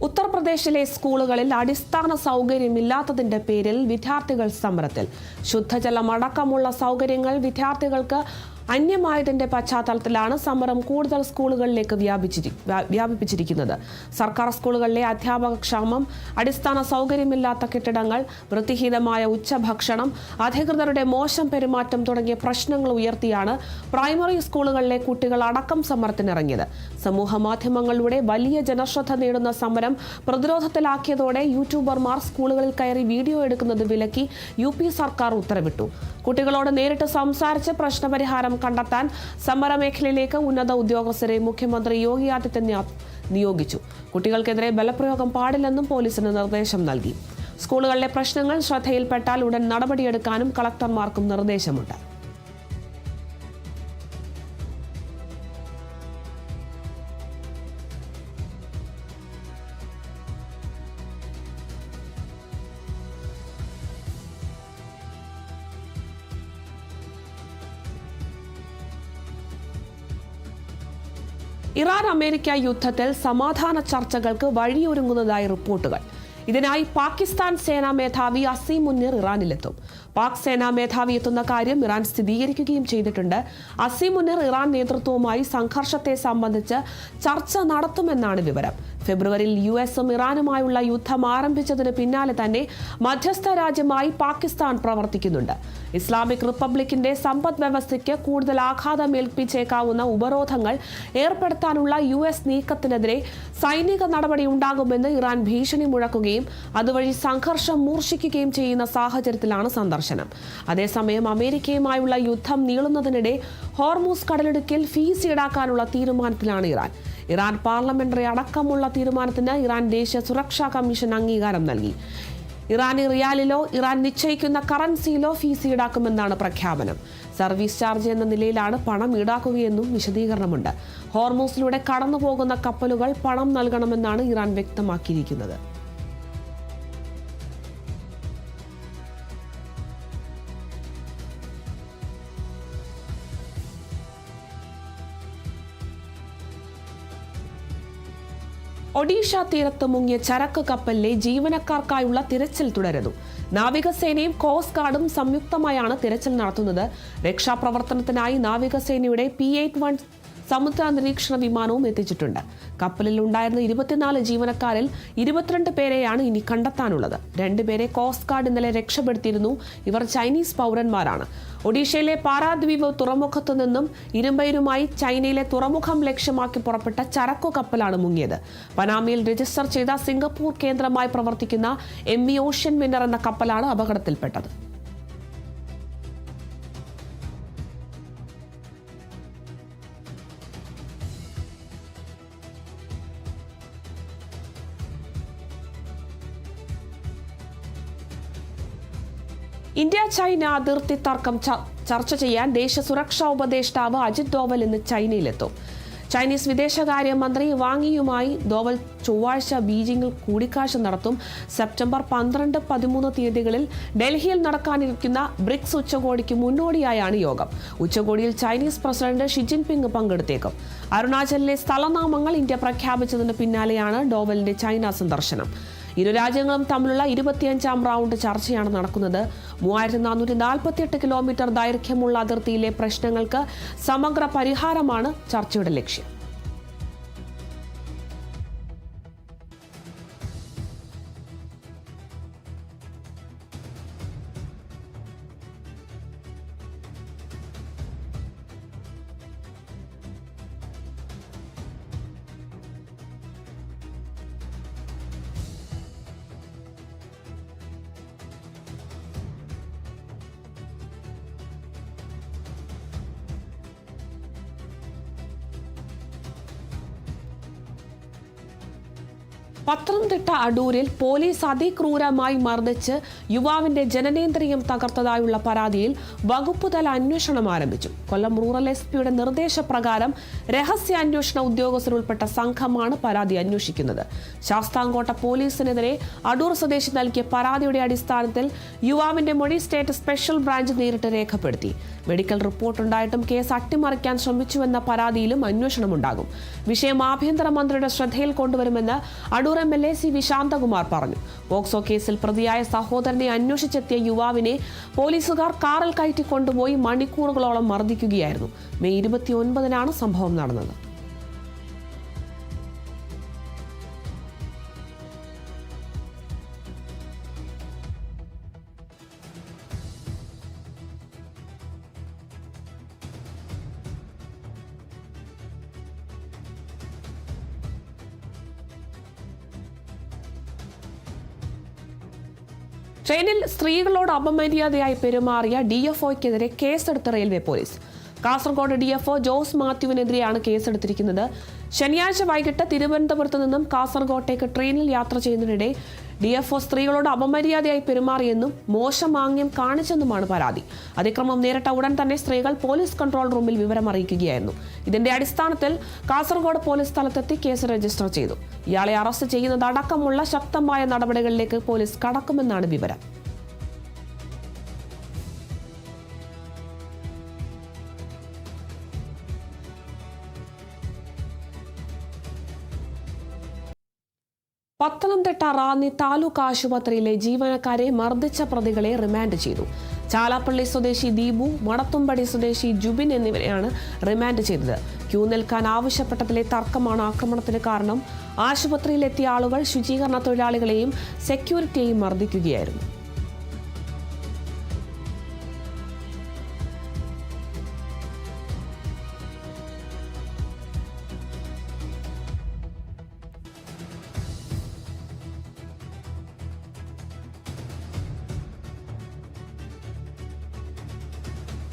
ഉത്തർപ്രദേശിലെ സ്കൂളുകളിൽ അടിസ്ഥാന സൗകര്യമില്ലാത്തതിന്റെ പേരിൽ വിദ്യാർത്ഥികൾ സമരത്തിൽ. ശുദ്ധജലമടക്കമുള്ള സൗകര്യങ്ങൾ വിദ്യാർത്ഥികൾക്ക് അന്യമായതിന്റെ പശ്ചാത്തലത്തിലാണ് സമരം കൂടുതൽ സ്കൂളുകളിലേക്ക് വ്യാപിപ്പിച്ചിരിക്കുന്നത്. സർക്കാർ സ്കൂളുകളിലെ അധ്യാപക ക്ഷാമം, അടിസ്ഥാന സൗകര്യമില്ലാത്ത കെട്ടിടങ്ങൾ, വൃത്തിഹീനമായ ഉച്ചഭക്ഷണം, അധികൃതരുടെ മോശം പെരുമാറ്റം തുടങ്ങിയ പ്രശ്നങ്ങൾ ഉയർത്തിയാണ് പ്രൈമറി സ്കൂളുകളിലെ കുട്ടികൾ അടക്കം സമരത്തിനിറങ്ങിയത്. സമൂഹ മാധ്യമങ്ങളിലൂടെ വലിയ ജനശ്രദ്ധ നേടുന്ന സമരം പ്രതിരോധത്തിലാക്കിയതോടെ യൂട്യൂബർമാർ സ്കൂളുകളിൽ കയറി വീഡിയോ എടുക്കുന്നത് വിലക്കി UP സർക്കാർ ഉത്തരവിട്ടു. കുട്ടികളോട് നേരിട്ട് സംസാരിച്ച് പ്രശ്നപരിഹാരം കണ്ടെത്താൻ സമരമേഖലയിലേക്ക് ഉന്നത ഉദ്യോഗസ്ഥരെ മുഖ്യമന്ത്രി യോഗി ആദിത്യനാഥ് നിയോഗിച്ചു. കുട്ടികൾക്കെതിരെ ബലപ്രയോഗം പാടില്ലെന്നും പോലീസിന് നിർദ്ദേശം നൽകി. സ്കൂളുകളിലെ പ്രശ്നങ്ങൾ ശ്രദ്ധയിൽപ്പെട്ടാൽ ഉടൻ നടപടിയെടുക്കാനും കളക്ടർമാർക്കും നിർദ്ദേശമുണ്ട്. ഇറാൻ അമേരിക്ക യുദ്ധത്തിൽ സമാധാന ചർച്ചകൾക്ക് വഴിയൊരുങ്ങുന്നതായി റിപ്പോർട്ടുകൾ. ഇതിനായി പാകിസ്ഥാൻ സേനാ മേധാവി അസീം മുനീർ ഇറാനിലെത്തും. പാക് സേനാ മേധാവി എത്തുന്ന കാര്യം ഇറാൻ സ്ഥിരീകരിക്കുകയും ചെയ്തിട്ടുണ്ട്. അസീം മുനീർ ഇറാൻ നേതൃത്വവുമായി സംഘർഷത്തെ സംബന്ധിച്ച് ചർച്ച നടത്തുമെന്നാണ് വിവരം. ഫെബ്രുവരിയിൽ US-ഉം ഇറാനുമായുള്ള യുദ്ധം ആരംഭിച്ചതിന് പിന്നാലെ തന്നെ മധ്യസ്ഥ രാജ്യമായി പാകിസ്ഥാൻ പ്രവർത്തിക്കുന്നുണ്ട്. ഇസ്ലാമിക് റിപ്പബ്ലിക്കിന്റെ സമ്പദ് വ്യവസ്ഥയ്ക്ക് കൂടുതൽ ആഘാതമേൽപ്പിച്ചേക്കാവുന്ന ഉപരോധങ്ങൾ ഏർപ്പെടുത്താനുള്ള US നീക്കത്തിനെതിരെ സൈനിക നടപടി ഉണ്ടാകുമെന്ന് ഇറാൻ ഭീഷണി മുഴക്കുകയും അതുവഴി സംഘർഷം മൂർച്ഛിക്കുകയും ചെയ്യുന്ന സാഹചര്യത്തിലാണ് സന്ദർശനം. അതേസമയം അമേരിക്കയുമായുള്ള യുദ്ധം നീളുന്നതിനിടെ ഹോർമൂസ് കടലിടുക്കിൽ ഫീസ് ഈടാക്കാനുള്ള തീരുമാനത്തിലാണ് ഇറാൻ പാർലമെന്ററി അടക്കമുള്ള തീരുമാനത്തിന് ഇറാൻ ദേശീയ സുരക്ഷാ കമ്മീഷൻ അംഗീകാരം നൽകി. ഇറാനി റിയാലിലോ ഇറാൻ നിശ്ചയിക്കുന്ന കറൻസിയിലോ ഫീസ് ഈടാക്കുമെന്നാണ് പ്രഖ്യാപനം. സർവീസ് ചാർജ് എന്ന നിലയിലാണ് പണം ഈടാക്കുകയെന്നും വിശദീകരണമുണ്ട്. ഹോർമൂസിലൂടെ കടന്നുപോകുന്ന കപ്പലുകൾ പണം നൽകണമെന്നാണ് ഇറാൻ വ്യക്തമാക്കിയിരിക്കുന്നത്. ഒഡീഷ തീരത്ത് മുങ്ങിയ ചരക്ക് കപ്പലിലെ ജീവനക്കാർക്കായുള്ള തിരച്ചിൽ തുടരുന്നു. നാവികസേനയും കോസ്റ്റ് ഗാർഡും സംയുക്തമായാണ് തിരച്ചിൽ നടത്തുന്നത്. രക്ഷാപ്രവർത്തനത്തിനായി നാവികസേനയുടെ P-81 സമുദ്ര നിരീക്ഷണ വിമാനവും എത്തിച്ചിട്ടുണ്ട്. കപ്പലിൽ ഉണ്ടായിരുന്ന 24 ജീവനക്കാരിൽ 22 പേരെയാണ് ഇനി കണ്ടെത്താനുള്ളത്. 2 പേരെ കോസ്റ്റ് ഗാർഡ് ഇന്നലെ രക്ഷപ്പെടുത്തിയിരുന്നു. ഇവർ ചൈനീസ് പൗരന്മാരാണ്. ഒഡീഷയിലെ പാരാദ്വീപ് തുറമുഖത്തു നിന്നും ഇരുമ്പയിരുമായി ചൈനയിലെ തുറമുഖം ലക്ഷ്യമാക്കി പുറപ്പെട്ട ചരക്കു കപ്പലാണ് മുങ്ങിയത്. പനാമയിൽ രജിസ്റ്റർ ചെയ്ത സിംഗപ്പൂർ കേന്ദ്രമായി പ്രവർത്തിക്കുന്ന MV ഓഷ്യൻ വിന്നർ എന്ന കപ്പലാണ് അപകടത്തിൽപ്പെട്ടത്. ഇന്ത്യ ചൈന അതിർത്തി തർക്കം ചർച്ച ചെയ്യാൻ ദേശീയ സുരക്ഷാ ഉപദേഷ്ടാവ് അജിത് ഡോവൽ ഇന്ന് ചൈനയിലെത്തും. ചൈനീസ് വിദേശകാര്യമന്ത്രി വാങ്ങിയുമായി ഡോവൽ ചൊവ്വാഴ്ച ബീജിംഗിൽ കൂടിക്കാഴ്ച നടത്തും. സെപ്റ്റംബർ 12, 13 തീയതികളിൽ ഡൽഹിയിൽ നടക്കാനിരിക്കുന്ന ബ്രിക്സ് ഉച്ചകോടിക്ക് മുന്നോടിയായാണ് യോഗം. ഉച്ചകോടിയിൽ ചൈനീസ് പ്രസിഡന്റ് ഷി ജിൻപിങ് പങ്കെടുത്തേക്കും. അരുണാചലിലെ സ്ഥലനാമങ്ങൾ ഇന്ത്യ പ്രഖ്യാപിച്ചതിന് പിന്നാലെയാണ് ഡോവലിന്റെ ചൈന സന്ദർശനം. ഇരു രാജ്യങ്ങളും തമ്മിലുള്ള 25ാം റൗണ്ട് ചർച്ചയാണ് നടക്കുന്നത്. 3448 കിലോമീറ്റർ ദൈർഘ്യമുള്ള അതിർത്തിയിലെ പ്രശ്നങ്ങൾക്ക് സമഗ്ര പരിഹാരമാണ് ചർച്ചയുടെ ലക്ഷ്യം. പത്തനംതിട്ട അടൂരിൽ പോലീസ് അതിക്രൂരമായി മർദ്ദിച്ച് യുവാവിന്റെ ജനനേന്ദ്രിയം തകർത്തതായുള്ള പരാതിയിൽ വകുപ്പുതല അന്വേഷണം ആരംഭിച്ചു. കൊല്ലം റൂറൽ SP-യുടെ നിർദ്ദേശപ്രകാരം രഹസ്യാന്വേഷണ ഉദ്യോഗസ്ഥരുൾപ്പെട്ട സംഘമാണ് പരാതി അന്വേഷിക്കുന്നത്. ശാസ്താംകോട്ട പോലീസിനെതിരെ അടൂർ സ്വദേശി നൽകിയ പരാതിയുടെ അടിസ്ഥാനത്തിൽ യുവാവിന്റെ മൊഴി സ്റ്റേറ്റ് സ്പെഷ്യൽ ബ്രാഞ്ച് നേരിട്ട് രേഖപ്പെടുത്തി. മെഡിക്കൽ റിപ്പോർട്ടുണ്ടായിട്ടും കേസ് അട്ടിമറിക്കാൻ ശ്രമിച്ചുവെന്ന പരാതിയിലും അന്വേഷണമുണ്ടാകും. വിഷയം ആഭ്യന്തരമന്ത്രിയുടെ ശ്രദ്ധയിൽ കൊണ്ടുവരുമെന്ന് അടൂർ MLA CV ശാന്തകുമാർ പറഞ്ഞു. പോക്സോ കേസിൽ പ്രതിയായ സഹോദരനെ അന്വേഷിച്ചെത്തിയ യുവാവിനെ പോലീസുകാർ കാറിൽ കയറ്റിക്കൊണ്ടുപോയി മണിക്കൂറുകളോളം മർദ്ദിക്കുകയായിരുന്നു. മെയ് 29-നാണ് സംഭവം നടന്നത്. ട്രെയിനിൽ സ്ത്രീകളോട് അപമര്യാദയായി പെരുമാറിയ DFOയ്ക്കെതിരെ കേസെടുത്ത railway police. Kasaragod DFO Jose മാത്യുവിനെതിരെയാണ് കേസെടുത്തിരിക്കുന്നത്. ശനിയാഴ്ച വൈകിട്ട് തിരുവനന്തപുരത്ത് നിന്നും കാസർഗോട്ടേക്ക് ട്രെയിനിൽ യാത്ര ചെയ്യുന്നതിനിടെ DFO സ്ത്രീകളോട് അപമര്യാദയായി പെരുമാറിയെന്നും മോശം ആംഗ്യം കാണിച്ചെന്നുമാണ് പരാതി. അതിക്രമം നേരിട്ട ഉടൻ തന്നെ സ്ത്രീകൾ പോലീസ് കൺട്രോൾ റൂമിൽ വിവരം അറിയിക്കുകയായിരുന്നു. ഇതിന്റെ അടിസ്ഥാനത്തിൽ കാസർഗോഡ് പോലീസ് സ്ഥലത്തെത്തി കേസ് രജിസ്റ്റർ ചെയ്തു. ഇയാളെ അറസ്റ്റ് ചെയ്യുന്നതടക്കമുള്ള ശക്തമായ നടപടികളിലേക്ക് പോലീസ് കടക്കുമെന്നാണ് വിവരം. പത്തനംതിട്ട റാന്നി താലൂക്ക് ആശുപത്രിയിലെ ജീവനക്കാരെ മർദ്ദിച്ച പ്രതികളെ റിമാൻഡ് ചെയ്തു. ചാലാപ്പള്ളി സ്വദേശി ദീപു, മടത്തുംപടി സ്വദേശി ജുബിൻ എന്നിവരെയാണ് റിമാൻഡ് ചെയ്തത്. ക്യൂ നിൽക്കാൻ ആവശ്യപ്പെട്ടതിലെ തർക്കമാണ് ആക്രമണത്തിന് കാരണം. ആശുപത്രിയിലെത്തിയ ആളുകൾ ശുചീകരണ തൊഴിലാളികളെയും സെക്യൂരിറ്റിയെയും മർദ്ദിക്കുകയായിരുന്നു.